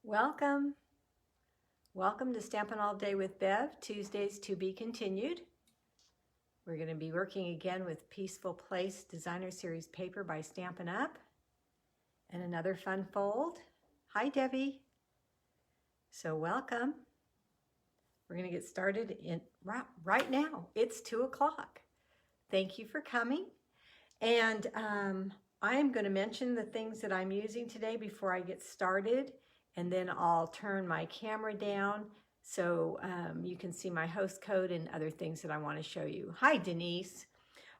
Welcome. Welcome to Stampin' All Day with Bev, Tuesdays to be continued. We're going to be working again with Peaceful Place Designer Series paper by Stampin' Up. And another fun fold. Hi, Debbie. So welcome. We're going to get started right now. It's 2 o'clock. Thank you for coming. And I am going to mention the things that I'm using today before I get started. And then I'll turn my camera down so you can see my host code and other things that I want to show you. Hi, Denise.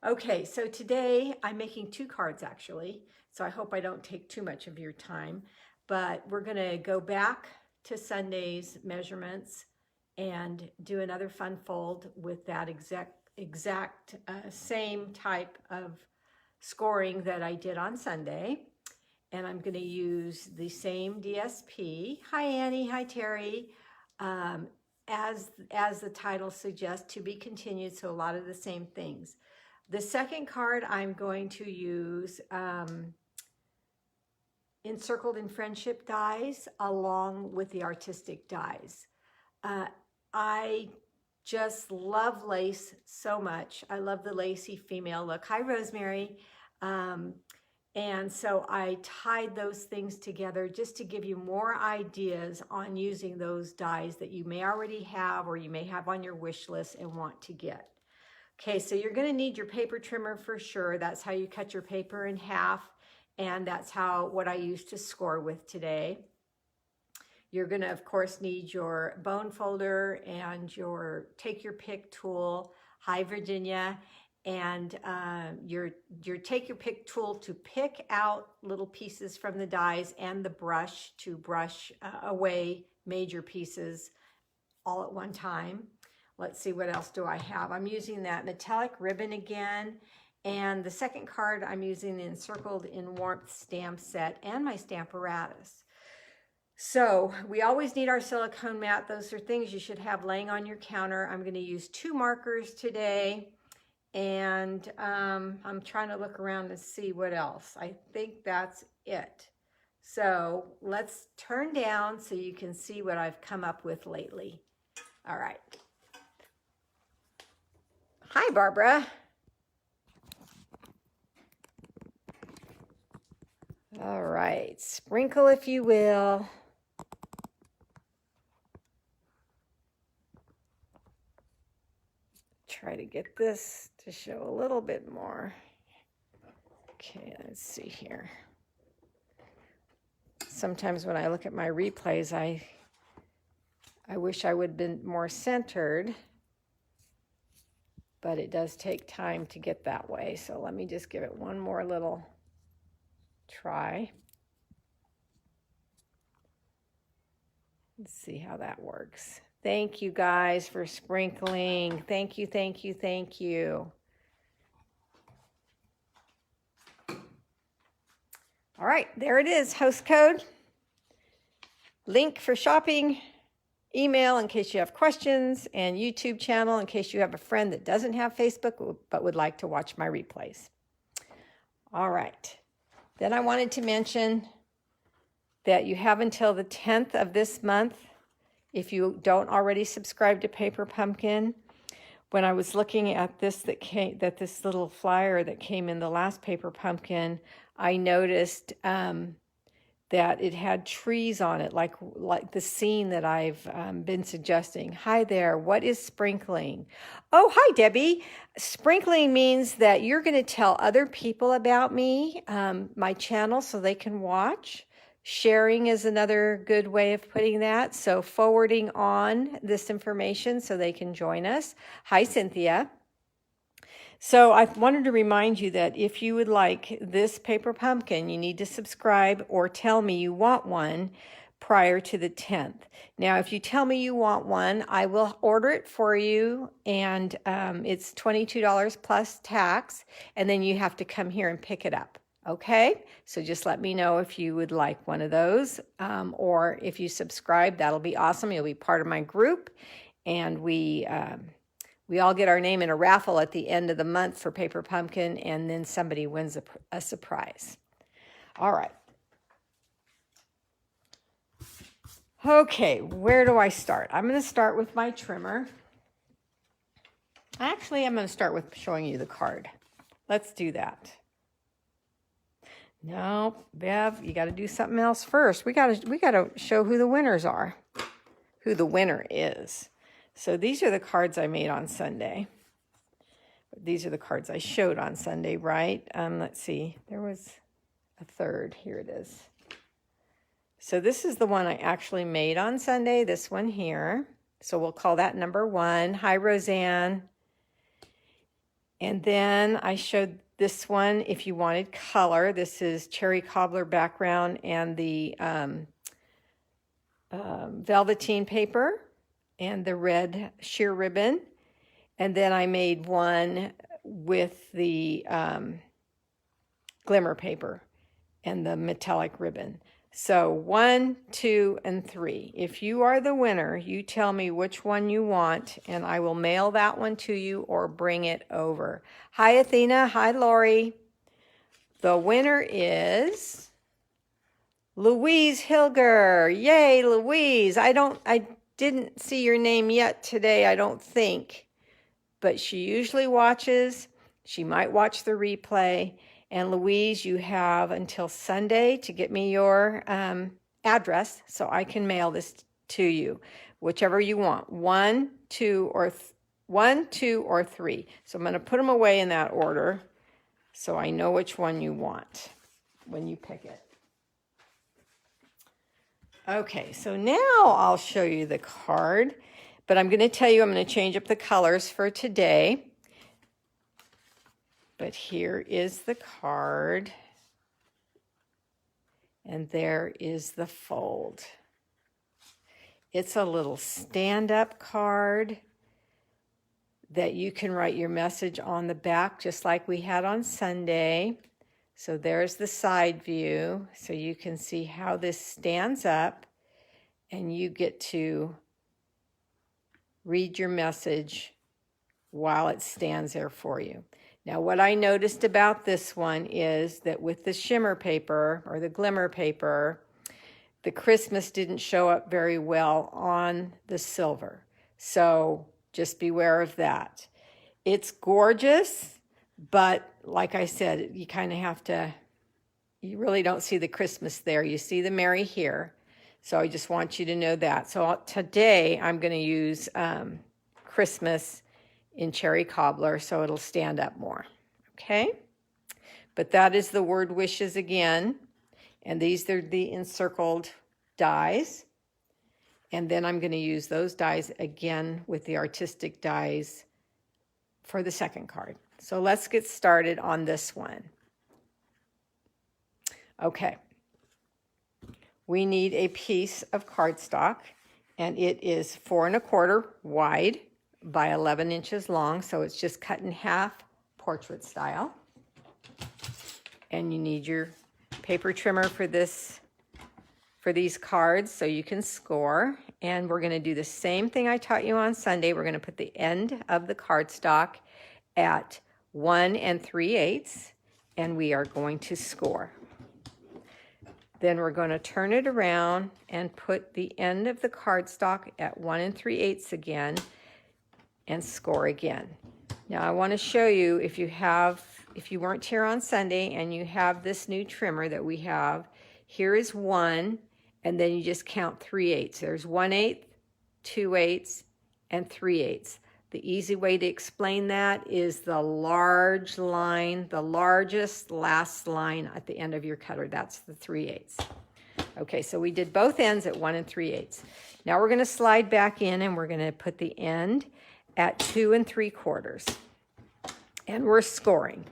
Okay, so today I'm making 2 cards actually, so I hope I don't take too much of your time. But we're going to go back to Sunday's measurements and do another fun fold with that exact same type of scoring that I did on Sunday. And I'm going to use the same DSP. Hi, Annie. Hi, Terry. As the title suggests, to be continued, so a lot of the same things. The second card I'm going to use Encircled in Friendship dies along with the artistic dies. I just love lace so much. I love the lacy female look. Hi, Rosemary. And so I tied those things together just to give you more ideas on using those dies that you may already have or you may have on your wish list and want to get. Okay, so you're going to need your paper trimmer for sure. That's how you cut your paper in half, and that's what I used to score with today. You're going to, of course, need your bone folder and your take your pick tool. Hi, Virginia. And your take your pick tool to pick out little pieces from the dies, and the brush to brush away major pieces all at one time. Let's see, what else do I have? I'm using that metallic ribbon again. And the second card, I'm using the Encircled in Warmth stamp set and my Stamparatus. So we always need our silicone mat. Those are things you should have laying on your counter. I'm going to use 2 markers today. And I'm trying to look around and see what else. I think that's it. So let's turn down so you can see what I've come up with lately. All right. Hi, Barbara. All right, sprinkle if you will. Try to get this to show a little bit more. Okay, let's see here. Sometimes when I look at my replays, I wish I would have been more centered, but it does take time to get that way. So let me just give it one more little try. Let's see how that works. Thank you guys for sprinkling. Thank you, thank you, thank you. All right, there it is, host code. Link for shopping, email in case you have questions, and YouTube channel in case you have a friend that doesn't have Facebook but would like to watch my replays. All right, then I wanted to mention that you have until the 10th of this month. If you don't already subscribe to Paper Pumpkin, when I was looking at this this little flyer that came in the last Paper Pumpkin, I noticed that it had trees on it, like the scene that I've been suggesting. Hi there, what is sprinkling? Oh, hi, Debbie. Sprinkling means that you're going to tell other people about me, my channel, so they can watch. Sharing is another good way of putting that. So forwarding on this information so they can join us. Hi, Cynthia. So I wanted to remind you that if you would like this Paper Pumpkin, you need to subscribe or tell me you want one prior to the 10th. Now, if you tell me you want one, I will order it for you, and it's $22 plus tax, and then you have to come here and pick it up. Okay, so just let me know if you would like one of those, or if you subscribe, that'll be awesome. You'll be part of my group, and we all get our name in a raffle at the end of the month for Paper Pumpkin, and then somebody wins a surprise. All right. Okay, where do I start? I'm going to start with my trimmer. Actually, I'm going to start with showing you the card. Let's do that. No, Bev, you got to do something else first. We got to show who the winners are, who the winner is. So these are the cards I made on Sunday. These are the cards I showed on Sunday, right? Let's see. There was a third. Here it is. So this is the one I actually made on Sunday, this one here. So we'll call that number 1. Hi, Roseanne. And then I showed this one if you wanted color. This is cherry cobbler background and the velveteen paper and the red sheer ribbon. And then I made one with the glimmer paper and the metallic ribbon. So 1, 2, and 3. If you are the winner, you tell me which one you want, and I will mail that one to you or bring it over. Hi, Athena. Hi, Lori. The winner is Louise Hilger. Yay, Louise. I didn't see your name yet today, I don't think, but she usually watches. She might watch the replay. And Louise, you have until Sunday to get me your address so I can mail this to you, whichever you want, 1, 2, or 3. So I'm going to put them away in that order so I know which one you want when you pick it. Okay, so now I'll show you the card, but I'm going to tell you I'm going to change up the colors for today. But here is the card, and there is the fold. It's a little stand-up card that you can write your message on the back, just like we had on Sunday. So there's the side view, so you can see how this stands up, and you get to read your message while it stands there for you. Now, what I noticed about this one is that with the shimmer paper or the glimmer paper, the Christmas didn't show up very well on the silver. So just beware of that. It's gorgeous, but like I said, you kind of have to, you really don't see the Christmas there. You see the Mary here. So I just want you to know that. So today I'm going to use Christmas in cherry cobbler, so it'll stand up more, okay? But that is the word wishes again, and these are the encircled dies, and then I'm going to use those dies again with the artistic dies for the second card. So let's get started on this one. Okay, we need a piece of cardstock, and it is 4 1/4 wide by 11 inches long, so it's just cut in half, portrait style. And you need your paper trimmer for these cards so you can score. And we're going to do the same thing I taught you on Sunday. We're going to put the end of the cardstock at 1 3/8, and we are going to score. Then we're going to turn it around and put the end of the cardstock at 1 3/8 again, and score again. Now I want to show you, if you weren't here on Sunday and you have this new trimmer that we have, here is 1, and then you just count 3/8. There's 1/8, 2/8, and 3/8. The easy way to explain that is the large line, the largest last line at the end of your cutter. That's the 3/8. Okay, so we did both ends at 1 3/8. Now we're going to slide back in, and we're going to put the end at 2 3/4, and we're scoring.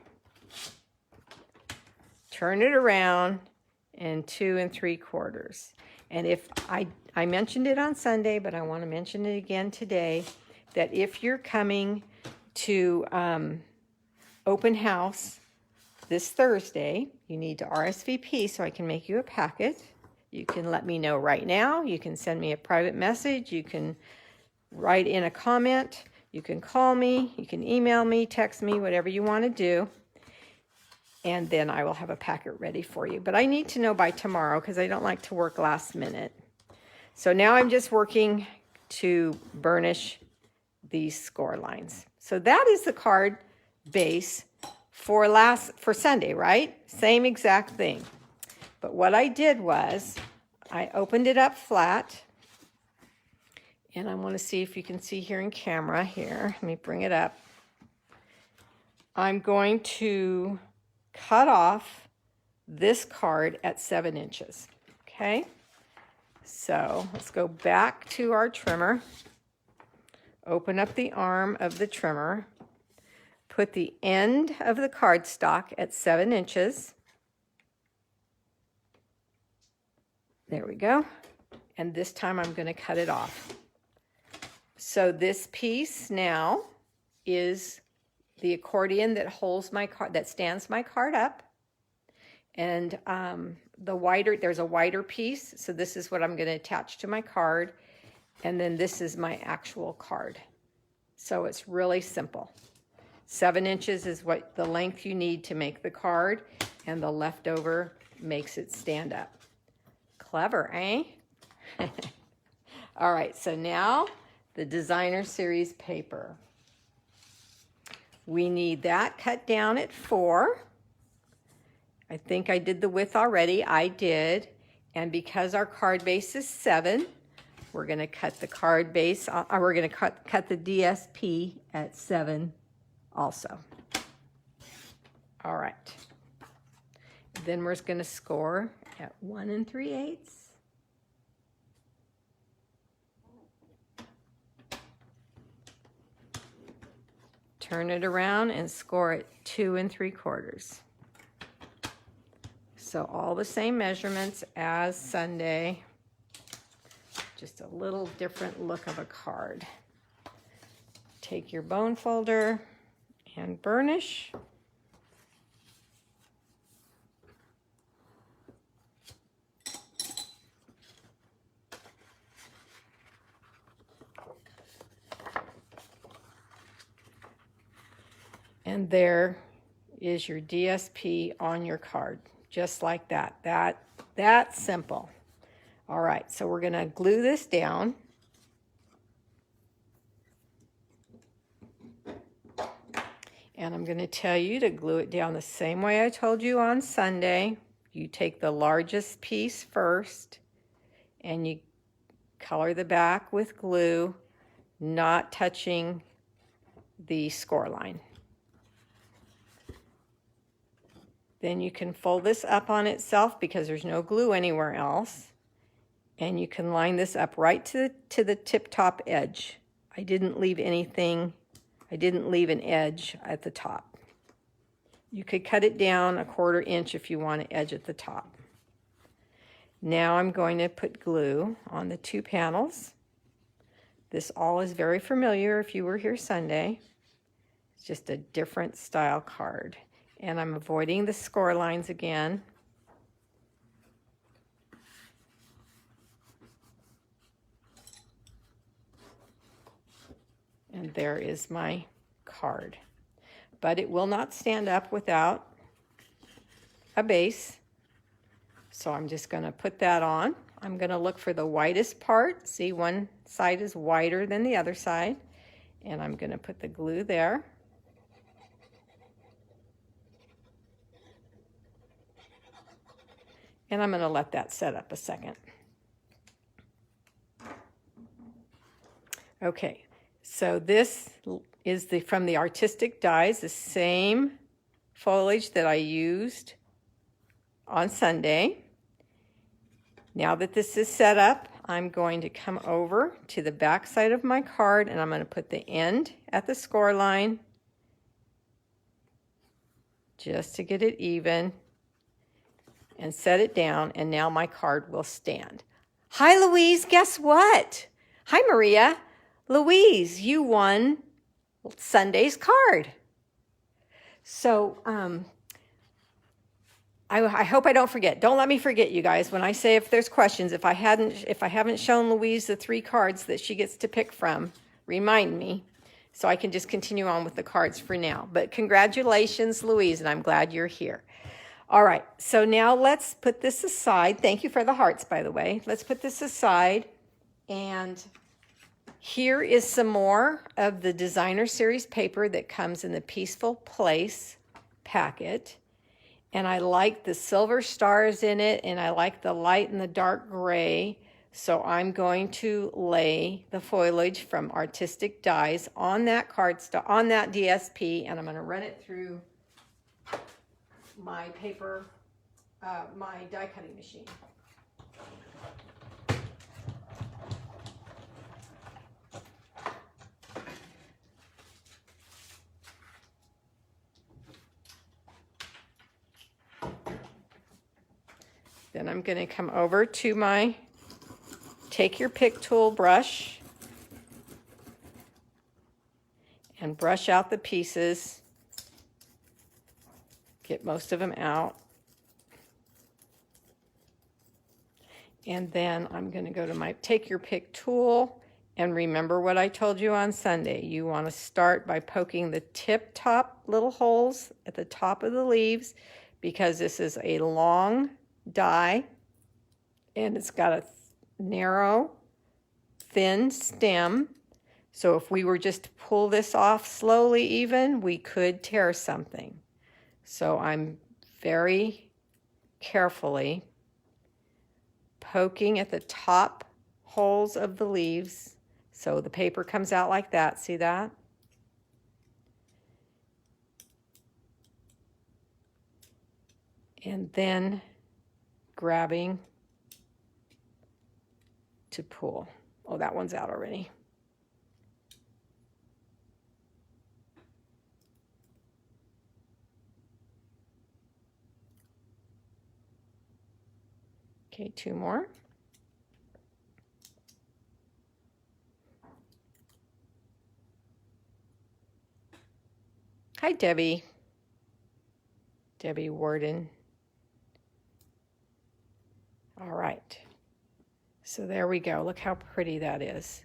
Turn it around, and 2 3/4. And if I mentioned it on Sunday, but I want to mention it again today, that if you're coming to open house this Thursday, you need to RSVP so I can make you a packet. You can let me know right now. You can send me a private message. You can write in a comment. You can call me, you can email me, text me, whatever you want to do, and then I will have a packet ready for you. But I need to know by tomorrow because I don't like to work last minute. So now I'm just working to burnish these score lines. So that is the card base for Sunday, right? Same exact thing. But what I did was I opened it up flat, and I want to see if you can see here in camera here. Let me bring it up. I'm going to cut off this card at 7 inches. Okay, so let's go back to our trimmer. Open up the arm of the trimmer. Put the end of the cardstock at 7 inches. There we go. And this time I'm going to cut it off. So this piece now is the accordion that holds my card, that stands my card up. And there's a wider piece. So this is what I'm going to attach to my card. And then this is my actual card. So it's really simple. 7 inches is what the length you need to make the card, and the leftover makes it stand up. Clever, eh? All right, so now the designer series paper. We need that cut down at 4. I think I did the width already. I did. And because our card base is 7, we're going to cut the card base, we're going to cut the DSP at 7 also. All right. Then we're going to score at 1 3/8. Turn it around and score at 2 3/4. So all the same measurements as Sunday, just a little different look of a card. Take your bone folder and burnish. And there is your DSP on your card, just like that. That's simple. All right, so we're going to glue this down. And I'm going to tell you to glue it down the same way I told you on Sunday. You take the largest piece first, and you color the back with glue, not touching the score line. Then you can fold this up on itself because there's no glue anywhere else. And you can line this up right to the tip-top edge. I didn't leave anything, I didn't leave an edge at the top. You could cut it down 1/4 inch if you want an edge at the top. Now I'm going to put glue on the 2 panels. This all is very familiar if you were here Sunday. It's just a different style card. And I'm avoiding the score lines again. And there is my card. But it will not stand up without a base. So I'm just going to put that on. I'm going to look for the widest part. See, one side is wider than the other side. And I'm going to put the glue there. And I'm going to let that set up a second. Okay, so this is from the Artistic Dies, the same foliage that I used on Sunday. Now that this is set up, I'm going to come over to the back side of my card, and I'm going to put the end at the score line just to get it even, and set it down, and now my card will stand. Hi, Louise, guess what? Hi, Maria. Louise, you won Sunday's card. So I hope I don't forget. Don't let me forget, you guys, when I say if there's questions, if I haven't shown Louise the 3 cards that she gets to pick from, remind me so I can just continue on with the cards for now. But congratulations, Louise, and I'm glad you're here. All right, so now let's put this aside. Thank you for the hearts, by the way. Let's put this aside And here is some more of the Designer Series paper that comes in the Peaceful Place packet. And I like the silver stars in it, and I like the light and the dark gray. So I'm going to lay the foliage from Artistic Dies on that cardstock, on that DSP, and I'm going to run it through my paper, my die cutting machine. Then I'm going to come over to my Take Your Pick tool brush and brush out the pieces. Get most of them out. And then I'm going to go to my Take Your Pick tool, and remember what I told you on Sunday. You want to start by poking the top little holes at the top of the leaves, because this is a long die and it's got a narrow, thin stem. So if we were just to pull this off slowly even, we could tear something. So I'm very carefully poking at the top holes of the leaves so the paper comes out like that. See that? And then grabbing to pull. Oh, that one's out already. Okay, two more. Hi, Debbie. Debbie Warden. All right. So there we go. Look how pretty that is.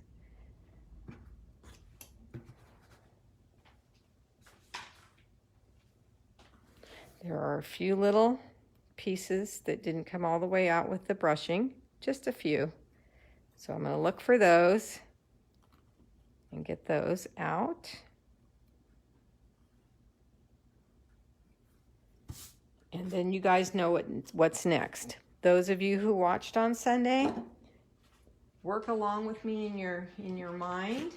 There are a few little pieces that didn't come all the way out with the brushing, just a few. So I'm going to look for those and get those out. And then you guys know what's next. Those of you who watched on Sunday, work along with me in your mind,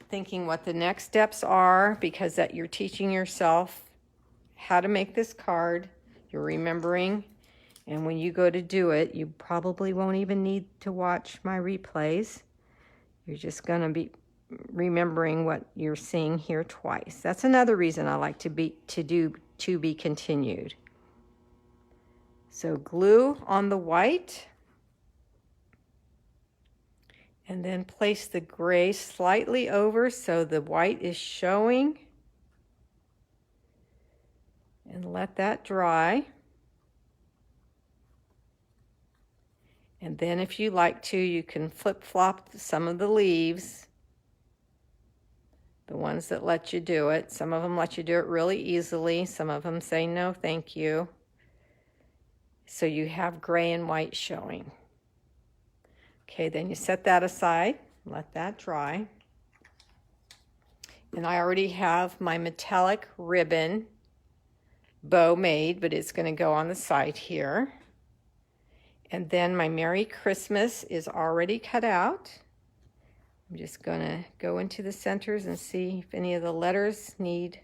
thinking what the next steps are, because that you're teaching yourself how to make this card. You're remembering, and when you go to do it, you probably won't even need to watch my replays. You're just going to be remembering what you're seeing here twice. That's another reason I like to be continued. So glue on the white, and then place the gray slightly over so the white is showing, and let that dry. And then if you like to, you can flip-flop some of the leaves, the ones that let you do it. Some of them let you do it really easily. Some of them say no, thank you. So you have gray and white showing. Okay, then you set that aside, let that dry. And I already have my metallic ribbon bow made, but it's going to go on the side here. And then my Merry Christmas is already cut out. I'm just going to go into the centers and see if any of the letters need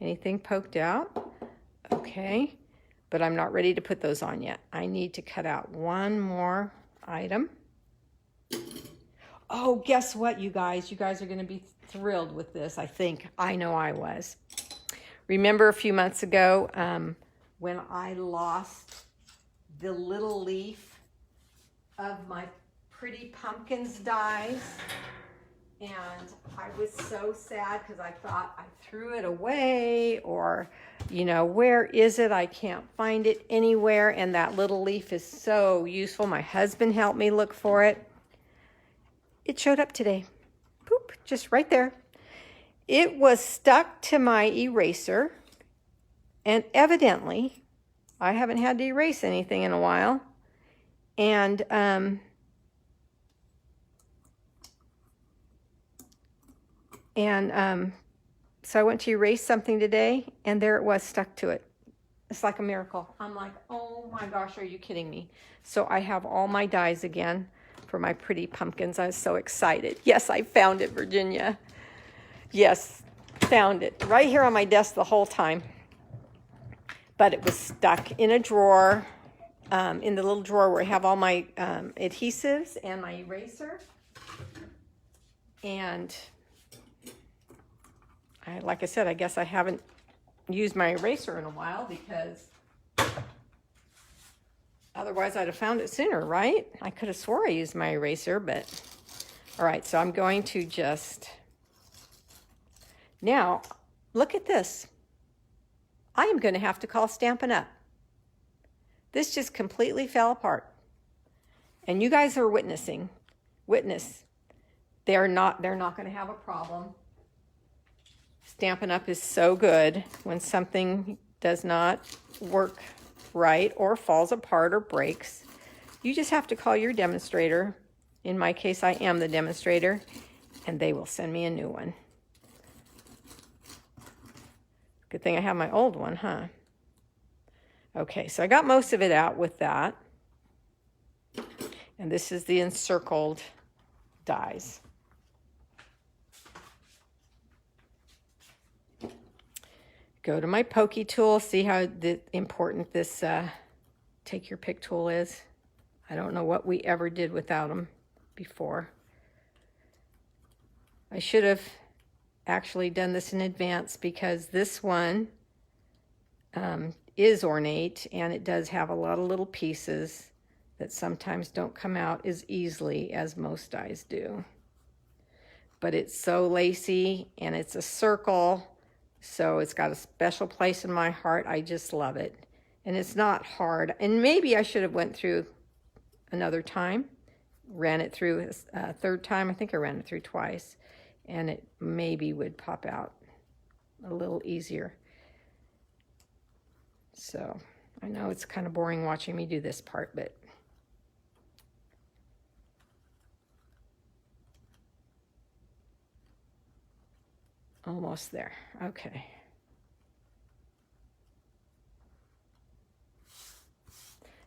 anything poked out. Okay, but I'm not ready to put those on yet. I need to cut out one more item. Oh, guess what, you guys? You guys are going to be thrilled with this, I think. I know I was. Remember a few months ago when I lost the little leaf of my Pretty Pumpkins dies, and I was so sad because I thought I threw it away, or, you know, where is it? I can't find it anywhere, and that little leaf is so useful. My husband helped me look for it. It showed up today. Poop, just right there. It was stuck to my eraser, and evidently I haven't had to erase anything in a while, and And so I went to erase something today, and there it was stuck to it. It's like a miracle. I'm like, oh my gosh, are you kidding me? So I have all my dies again for my pretty pumpkins. I was so excited. Yes, I found it, Virginia. Yes, found it. Right here on my desk the whole time. But it was stuck in a drawer, in the little drawer where I have all my adhesives and my eraser. And like I said, I guess I haven't used my eraser in a while because otherwise I'd have found it sooner, right? I could have swore I used my eraser, but all right, so I'm going to just, now look at this. I am going to have to call Stampin' Up. This just completely fell apart. And you guys are witness. They're not going to have a problem. Stampin' Up is so good when something does not work right or falls apart or breaks. You just have to call your demonstrator. In my case, I am the demonstrator, and they will send me a new one. Good thing I have my old one, huh? Okay, so I got most of it out with that. And this is the encircled dies. Go to my pokey tool, see how important this take your pick tool is. I don't know what we ever did without them before. I should have actually done this in advance because this one is ornate and it does have a lot of little pieces that sometimes don't come out as easily as most dies do. But it's so lacy and it's a circle. So it's got a special place in my heart. I just love it. And it's not hard. And maybe I should have went through another time, ran it through a third time. I think I ran it through twice. And it maybe would pop out a little easier. So I know it's kind of boring watching me do this part, but almost there. Okay.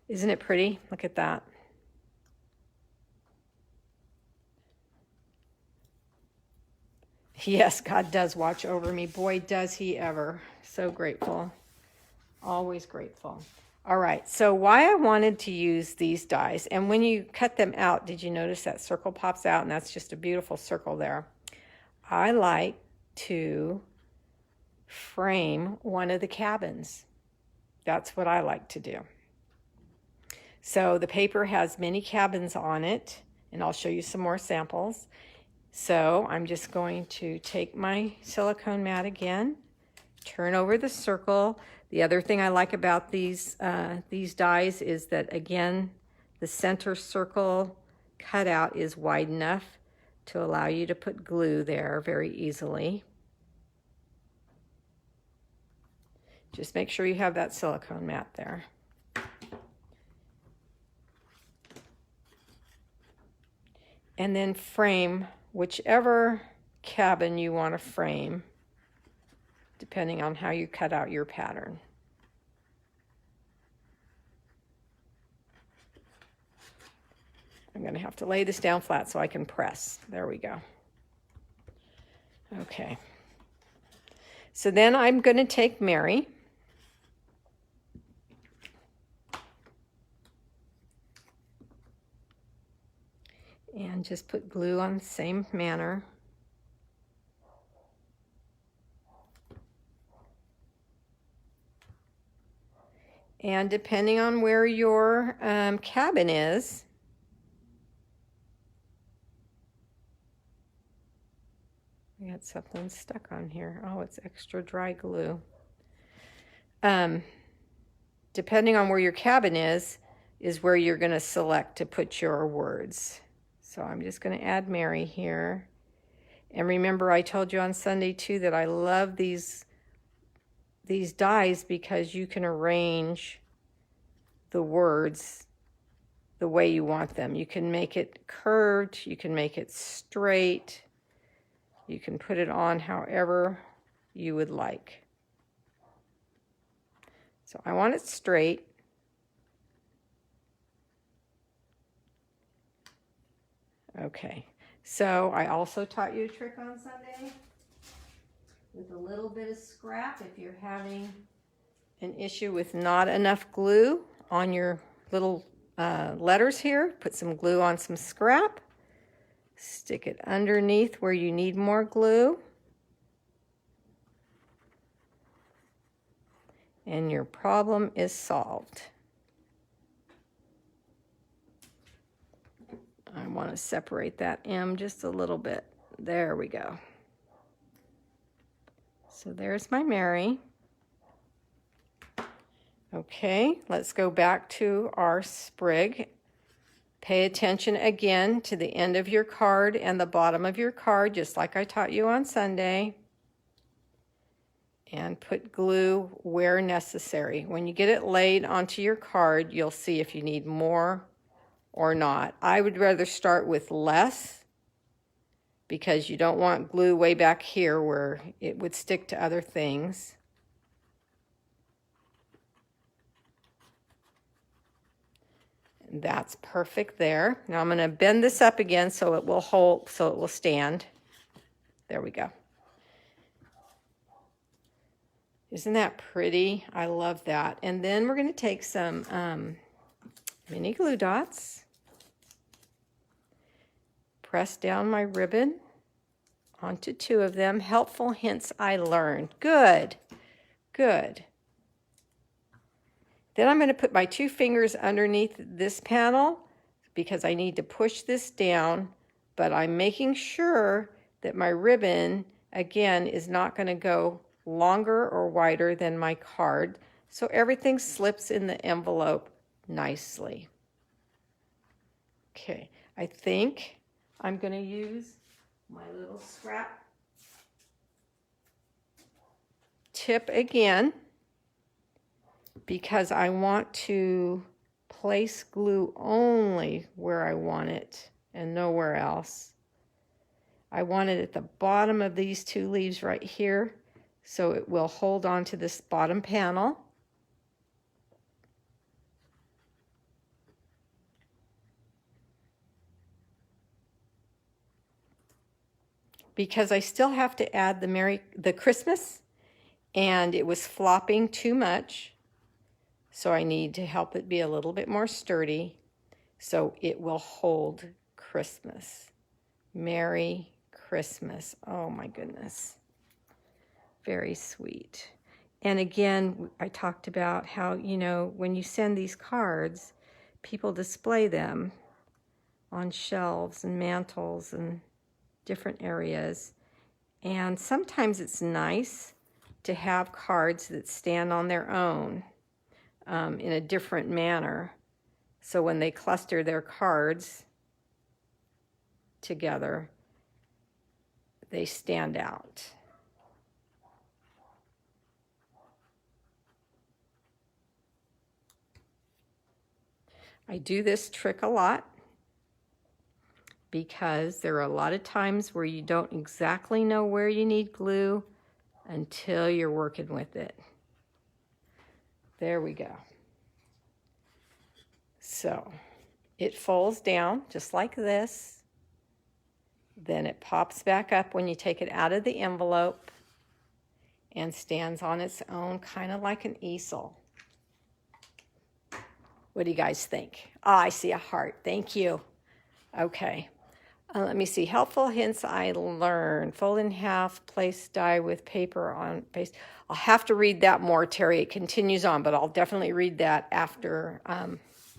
Isn't it pretty? Look at that. Yes, God does watch over me. Boy, does he ever. So grateful. Always grateful. All right, so why I wanted to use these dies, and when you cut them out, did you notice that circle pops out? And that's just a beautiful circle there. I like to frame one of the cabins. That's what I like to do. So the paper has many cabins on it, and I'll show you some more samples. So I'm just going to take my silicone mat again, turn over the circle. The other thing I like about these dies is that, again, the center circle cutout is wide enough to allow you to put glue there very easily. Just make sure you have that silicone mat there. And then frame whichever cabin you want to frame, depending on how you cut out your pattern. I'm going to have to lay this down flat so I can press. There we go. Okay. So then I'm going to take Mary. And just put glue on the same manner. And depending on where your cabin is, I got something stuck on here. Oh, it's extra dry glue. Depending on where your cabin is where you're going to select to put your words. So I'm just going to add Mary here. And remember, I told you on Sunday too that I love these dies because you can arrange the words the way you want them. You can make it curved, you can make it straight. You can put it on however you would like. So I want it straight. Okay, so I also taught you a trick on Sunday with a little bit of scrap. If you're having an issue with not enough glue on your little letters here, put some glue on some scrap, stick it underneath where you need more glue, and your problem is solved. I want to separate that M just a little bit. There we go. So there's my Mary. Okay, let's go back to our sprig. Pay attention again to the end of your card and the bottom of your card, just like I taught you on Sunday. And put glue where necessary. When you get it laid onto your card, you'll see if you need more or not. I would rather start with less because you don't want glue way back here where it would stick to other things. And that's perfect there. Now I'm going to bend this up again so it will hold, so it will stand. There we go. Isn't that pretty? I love that. And then we're going to take some mini glue dots, press down my ribbon onto 2 of them. Helpful hints I learned. Good, good. Then I'm going to put my 2 fingers underneath this panel because I need to push this down, but I'm making sure that my ribbon, again, is not going to go longer or wider than my card, so everything slips in the envelope nicely. Okay, I think I'm going to use my little scrap tip again because I want to place glue only where I want it and nowhere else. I want it at the bottom of these 2 leaves right here, so it will hold on to this bottom panel. Because I still have to add the Christmas, and it was flopping too much, so I need to help it be a little bit more sturdy so it will hold Christmas. Merry Christmas. Oh my goodness. Very sweet. And again, I talked about how, you know, when you send these cards, people display them on shelves and mantles and different areas. And sometimes it's nice to have cards that stand on their own in a different manner. So when they cluster their cards together, they stand out. I do this trick a lot because there are a lot of times where you don't exactly know where you need glue until you're working with it. There we go. So it folds down just like this. Then it pops back up when you take it out of the envelope and stands on its own, kind of like an easel. What do you guys think? Oh, I see a heart. Thank you. Okay. Let me see. Helpful hints I learned. Fold in half, place die with paper on paste. I'll have to read that more, Terry. It continues on, but I'll definitely read that after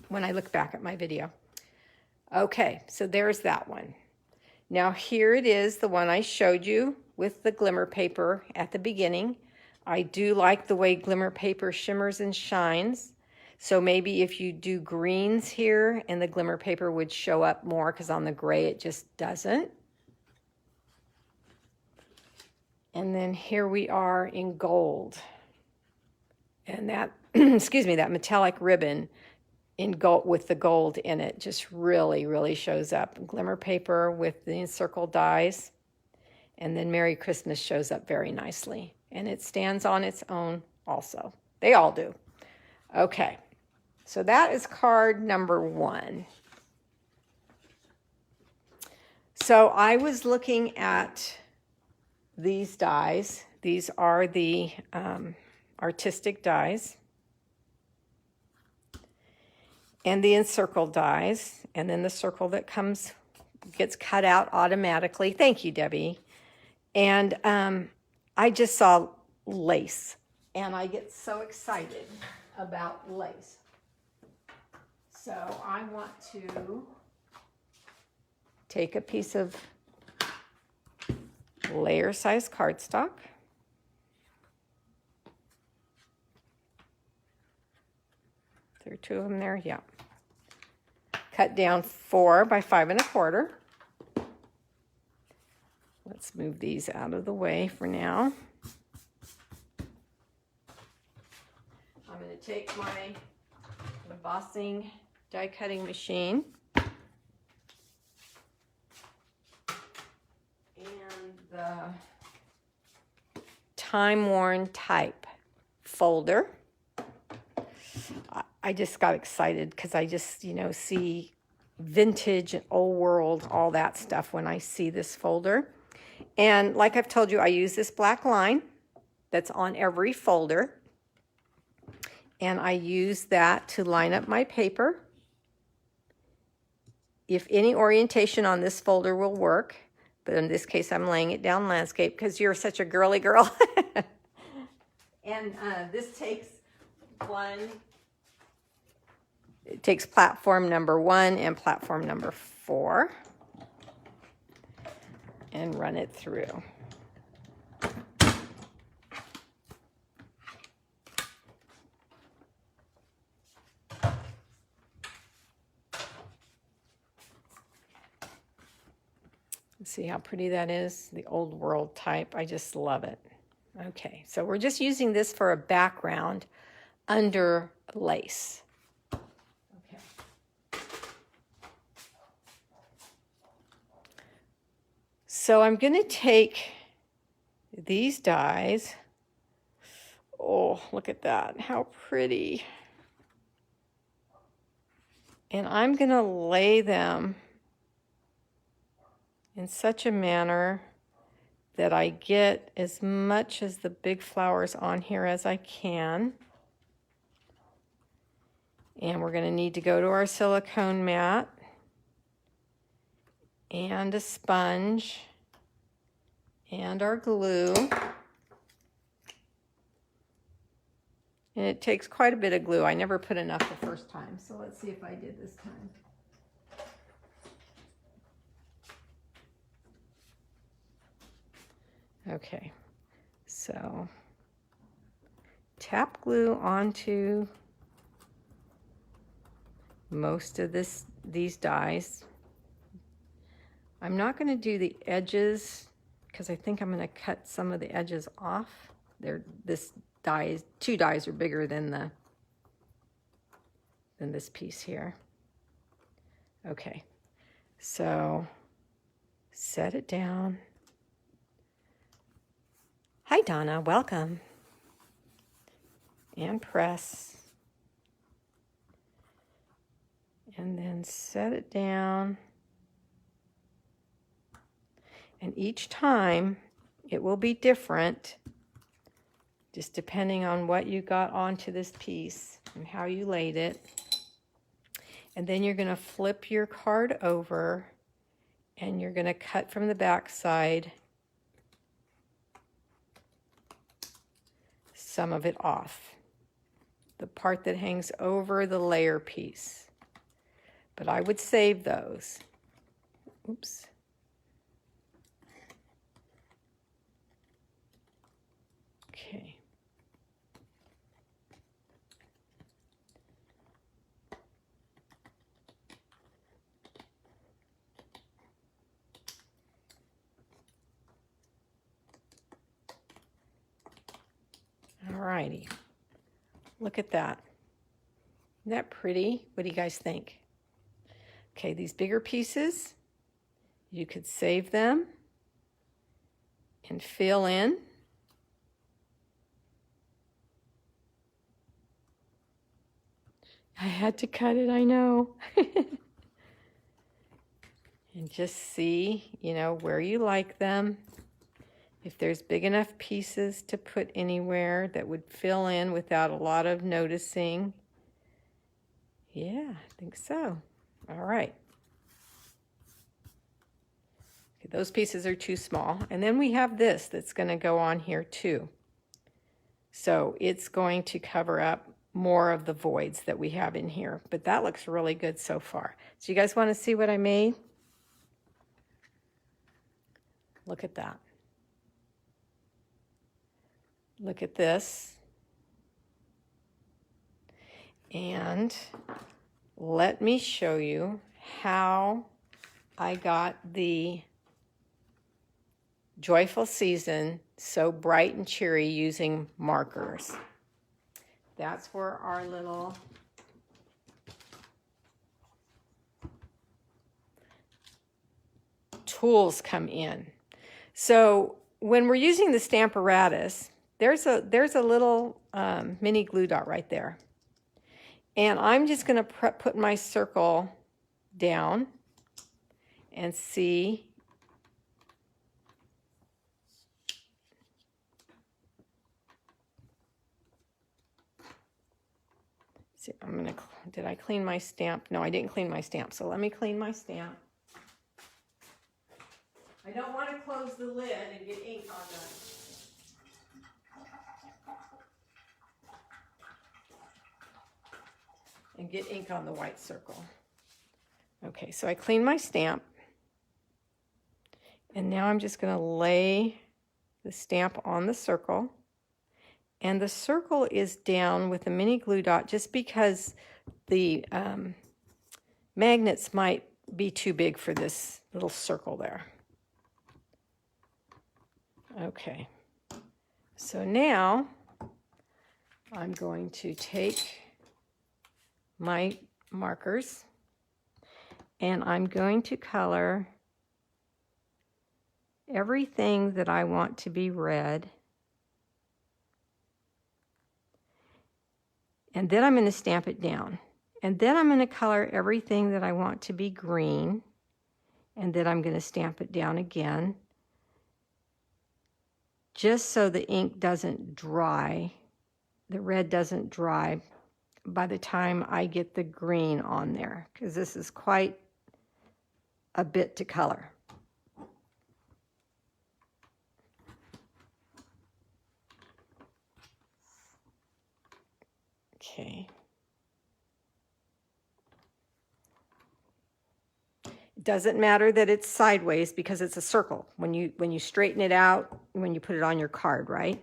when I look back at my video. Okay, so there's that one. Now here it is, the one I showed you with the glimmer paper at the beginning. I do like the way glimmer paper shimmers and shines. So maybe if you do greens here and the glimmer paper would show up more because on the gray it just doesn't. And then here we are in gold. And that, excuse me, that metallic ribbon in gold with the gold in it just really, really shows up. Glimmer paper with the encircled dies. And then Merry Christmas shows up very nicely. And it stands on its own also. They all do. Okay, so that is card number 1. So I was looking at these dies. These are the artistic dies and the encircled dies, and then the circle that gets cut out automatically. Thank you, Debbie. And I just saw lace, and I get so excited about lace. So I want to take a piece of layer size cardstock. There are 2 of them there, yeah. Cut down 4 by 5 1/4. Let's move these out of the way for now. I'm going to take my embossing die cutting machine and the time-worn type folder. I just got excited because I just, see vintage and old world, all that stuff when I see this folder. And like I've told you, I use this black line that's on every folder. And I use that to line up my paper. If any orientation on this folder will work, but in this case I'm laying it down landscape because you're such a girly girl. And this takes platform number 1 and platform number 4 and run it through. See how pretty that is? The old world type. I just love it. Okay, so we're just using this for a background under lace. Okay. So I'm going to take these dies. Oh, look at that. How pretty. And I'm going to lay them in such a manner that I get as much as the big flowers on here as I can. And we're going to need to go to our silicone mat and a sponge and our glue. And it takes quite a bit of glue. I never put enough the first time, so let's see if I did this time. Okay, so tap glue onto most of these dies. I'm not going to do the edges because I think I'm going to cut some of the edges off. Two dies are bigger than this piece here. Okay, so set it down. Hi, Donna, welcome. And press. And then set it down. And each time it will be different, just depending on what you got onto this piece and how you laid it. And then you're going to flip your card over and you're going to cut from the back side some of it off, the part that hangs over the layer piece. But I would save those. Oops. Okay. Alrighty, look at that. Isn't that pretty? What do you guys think? Okay, these bigger pieces, you could save them and fill in. I had to cut it, I know. And just see, you know, where you like them. If there's big enough pieces to put anywhere that would fill in without a lot of noticing. Yeah, I think so. All right. Okay, those pieces are too small. And then we have this that's going to go on here too. So it's going to cover up more of the voids that we have in here. But that looks really good so far. So you guys want to see what I made? Look at that. Look at this. And let me show you how I got the Joyful Season so bright and cheery using markers. That's where our little tools come in. So when we're using the Stamparatus, there's a little mini glue dot right there. And I'm just going to put my circle down and see. See, did I clean my stamp? No, I didn't clean my stamp. So let me clean my stamp. I don't want to close the lid and get ink on the white circle. Okay, so I cleaned my stamp. And now I'm just going to lay the stamp on the circle. And the circle is down with a mini glue dot just because the magnets might be too big for this little circle there. Okay, so now I'm going to take my markers and I'm going to color everything that I want to be red. And then I'm going to stamp it down. And then I'm going to color everything that I want to be green. And then I'm going to stamp it down again, just so the ink doesn't dry, the red doesn't dry by the time I get the green on there, because this is quite a bit to color. Okay. It doesn't matter that it's sideways because it's a circle when you straighten it out, when you put it on your card, right?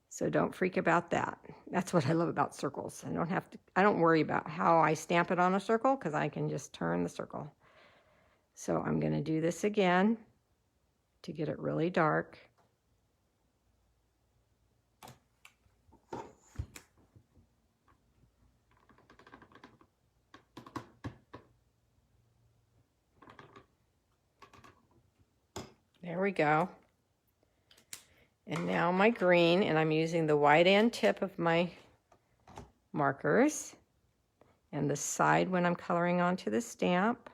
So don't freak about that. That's what I love about circles. I don't worry about how I stamp it on a circle because I can just turn the circle. So I'm going to do this again to get it really dark. There we go. And now my green, and I'm using the white end tip of my markers and the side when I'm coloring onto the stamp.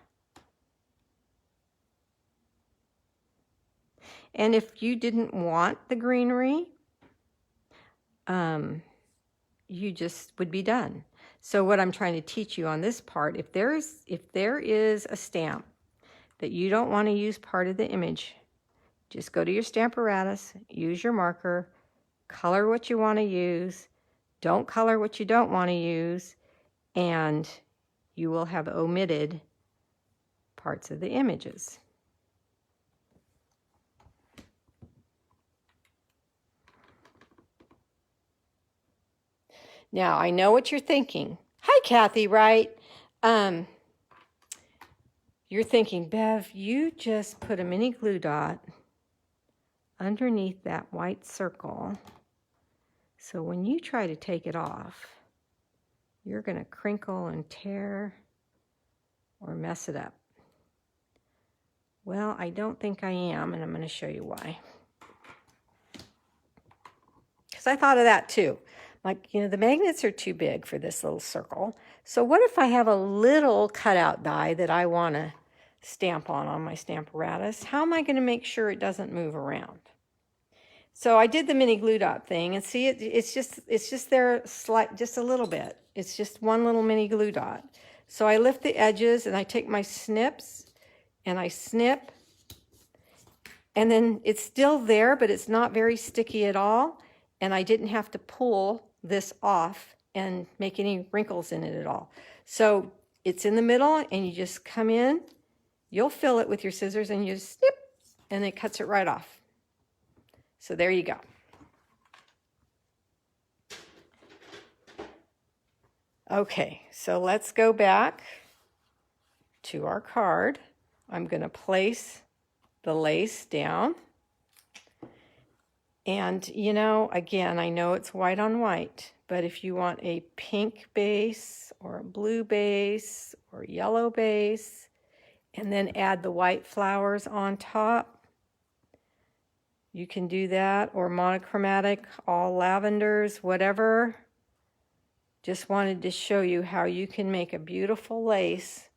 And if you didn't want the greenery, you just would be done. So what I'm trying to teach you on this part, if there is a stamp that you don't want to use part of the image, just go to your Stamparatus, use your marker, color what you want to use, don't color what you don't want to use, and you will have omitted parts of the images. Now, I know what you're thinking. Hi, Kathy, right? You're thinking, Bev, you just put a mini glue dot underneath that white circle. So when you try to take it off, you're going to crinkle and tear or mess it up. Well, I don't think I am, and I'm going to show you why. because I thought of that too. Like, the magnets are too big for this little circle. So what if I have a little cutout die that I want to stamp on my Stamparatus? How am I going to make sure it doesn't move around? So I did the mini glue dot thing, and see, it's just there just a little bit. It's just one little mini glue dot. So I lift the edges and I take my snips and I snip, and then it's still there, but it's not very sticky at all. And I didn't have to pull this off and make any wrinkles in it at all. So it's in the middle, and you just come in, you'll fill it with your scissors, and you just snip, and it cuts it right off. So there you go. Okay, so let's go back to our card. I'm going to place the lace down. And, again, I know it's white on white, but if you want a pink base or a blue base or yellow base, and then add the white flowers on top, you can do that, or monochromatic, all lavenders, whatever. Just wanted to show you how you can make a beautiful lace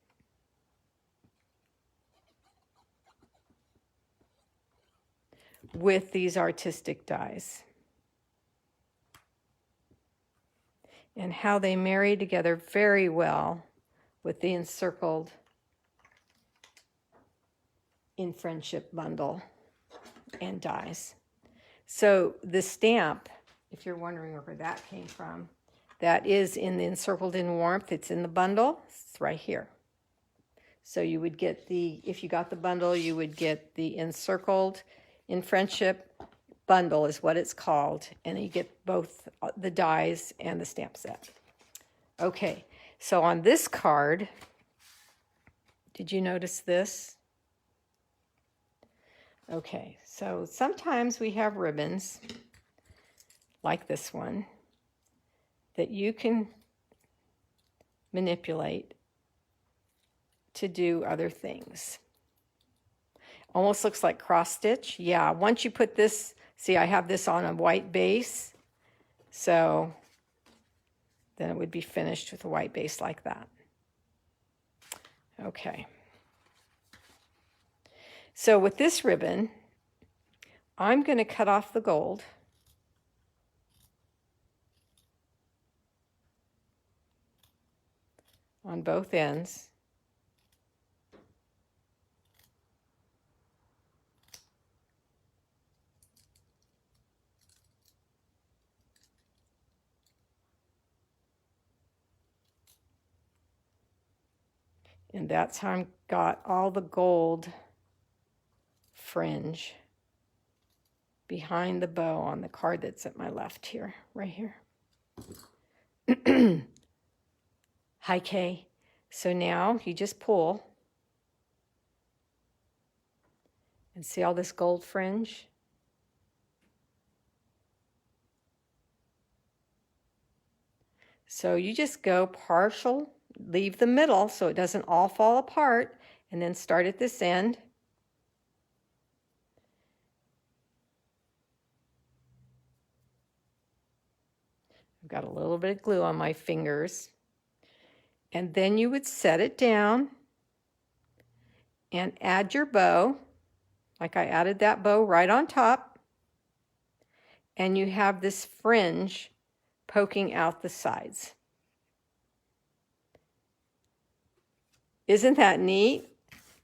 with these artistic dies, and how they marry together very well with the encircled In Friendship bundle and dies. So the stamp, if you're wondering where that came from, that is in the Encircled in Warmth. It's in the bundle. It's right here. So you would get if you got the bundle, you would get the Encircled in Friendship bundle is what it's called. And you get both the dies and the stamp set. Okay, so on this card, did you notice this? Okay, so sometimes we have ribbons like this one that you can manipulate to do other things. Almost looks like cross stitch. Yeah, once you put this, see, I have this on a white base, so then it would be finished with a white base like that. Okay. So with this ribbon, I'm going to cut off the gold. On both ends. And that's how I got all the gold fringe behind the bow on the card that's at my left here, right here. Hi, Kay. So now you just pull and see all this gold fringe? So you just go partial, leave the middle so it doesn't all fall apart, and then start at this end. I've got a little bit of glue on my fingers. And then you would set it down and add your bow, like I added that bow right on top. And you have this fringe poking out the sides. Isn't that neat?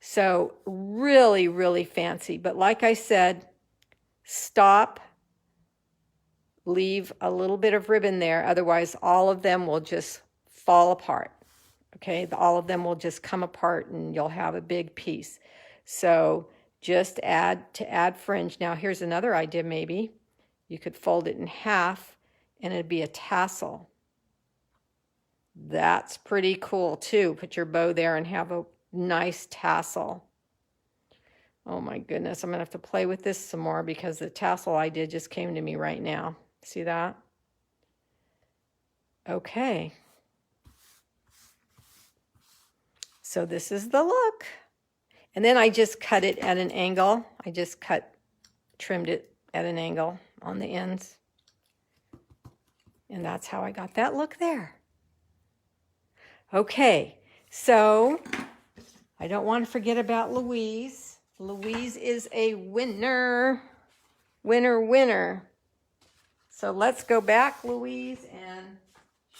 So really, really fancy. But like I said, stop, leave a little bit of ribbon there. Otherwise, all of them will just fall apart. Okay, all of them will just come apart and you'll have a big piece. So just add fringe. Now here's another idea maybe. You could fold it in half and it'd be a tassel. That's pretty cool too. Put your bow there and have a nice tassel. Oh my goodness, I'm gonna have to play with this some more because the tassel idea just came to me right now. See that? Okay. So this is the look. And then I just cut it at an angle. I just trimmed it at an angle on the ends. And that's how I got that look there. Okay, so I don't want to forget about Louise. Louise is a winner. Winner, winner. So let's go back, Louise, and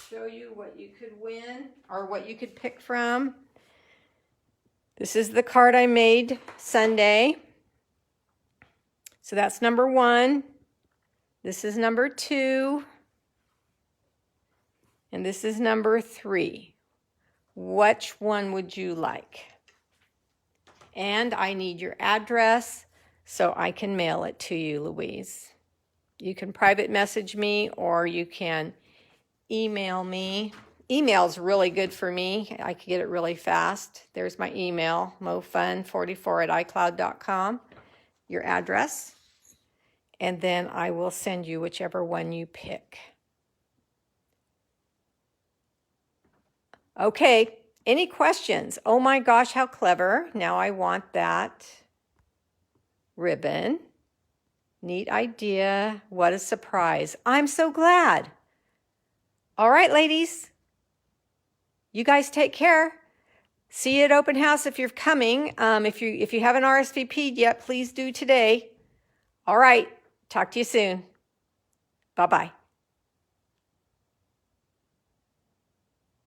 show you what you could win or what you could pick from. This is the card I made Sunday. So that's number 1. This is number 2. And this is number 3. Which one would you like? And I need your address so I can mail it to you, Louise. You can private message me or you can email me. Email's really good for me. I can get it really fast. There's my email, mofun44@icloud.com, your address. And then I will send you whichever one you pick. Okay, any questions? Oh my gosh, how clever. Now I want that ribbon. Neat idea. What a surprise. I'm so glad. All right, ladies. You guys take care. See you at open house if you're coming. If you haven't RSVP'd yet, please do today. All right. Talk to you soon. Bye-bye.